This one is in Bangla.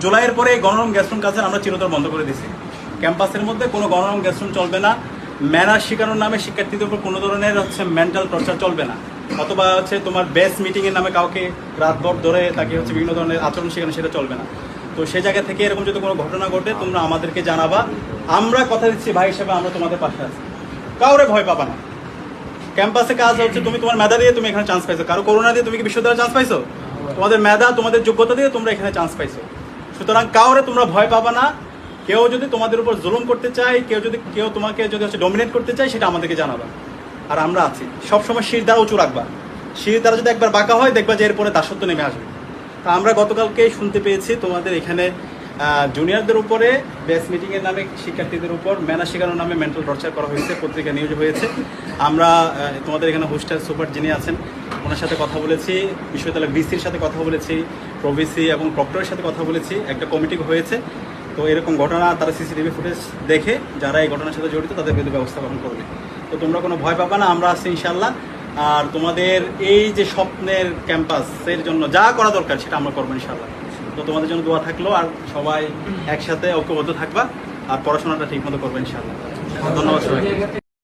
জুলাইয়ের পরে এই গণরুম গেস্টরুম কালচার আমরা চিরতর বন্ধ করে দিয়েছি। ক্যাম্পাসের মধ্যে কোনো গণরুম গেস্টরুম চলবে না। ম্যানার শেখানোর নামে শিক্ষার্থীদের উপর কোনো ধরনের মেন্টাল টর্চার চলবে না, অথবা তোমার বেস মিটিংয়ের নামে কাউকে রাতভর ধরে তাকে বিভিন্ন ধরনের আচরণ শেখানো, সেটা চলবে না। তো সেই জায়গা থেকে এরকম যদি কোনো ঘটনা ঘটে তোমরা আমাদেরকে জানাবা। আমরা কথা দিচ্ছি ভাই হিসেবে আমরা তোমাদের পাশে আছি, কাউরে ভয় পাবা না। ক্যাম্পাসে কাজ হচ্ছে, তুমি তোমার মেধা দিয়ে তুমি এখানে চান্স পাইছো, কারো করোনা দিয়ে তুমি কি বিশ্ববিদ্যালয়ে চান্স পাইছো? তোমাদের মেধা তোমাদের যোগ্যতা দিয়ে তোমরা এখানে চান্স পাইছো। সুতরাং কাউরে তোমরা ভয় পাবা না। কেউ যদি তোমাদের উপর জুলুম করতে চায়, কেউ তোমাকে যদি ডমিনেট করতে চায়, সেটা আমাদেরকে জানাবা। আর আমরা আছি সবসময়, শির দ্বারা উঁচু রাখবা। শির দ্বারা যদি একবার বাঁকা হয় দেখবা যে এরপরে দাসত্ব নেমে আসবে। তা আমরা গতকালকে শুনতে পেয়েছি তোমাদের এখানে জুনিয়রদের উপরে বেস মিটিংয়ের নামে শিক্ষার্থীদের উপর ম্যানার শেখানোর নামে মেন্টাল টর্চার করা হয়েছে, পত্রিকা নিউজ হয়েছে। আমরা তোমাদের এখানে হোস্টেল সুপার যিনি আছেন ওনার সাথে কথা বলেছি, বিশ্ববিদ্যালয় ভিসির সাথে কথা বলেছি, প্রভিসি এবং প্রক্টরের সাথে কথা বলেছি, একটা কমিটি হয়েছে। তো এরকম ঘটনা তারা সিসিটিভি ফুটেজ দেখে যারা এই ঘটনার সাথে জড়িত তাদের বিরুদ্ধে ব্যবস্থা গ্রহণ করবে। তো তোমরা কোনো ভয় পাবা না, আমরা আছি ইনশাল্লাহ। আর তোমাদের এই যে স্বপ্নের ক্যাম্পাসের জন্য যা করা দরকার সেটা আমরা করবো ইনশাল্লাহ। তো তোমাদের জন্য দোয়া থাকলো, আর সবাই একসাথে ঐক্যবদ্ধ থাকবা আর পড়াশোনাটা ঠিক মতো করবে ইনশাল্লাহ। ধন্যবাদ সবাই।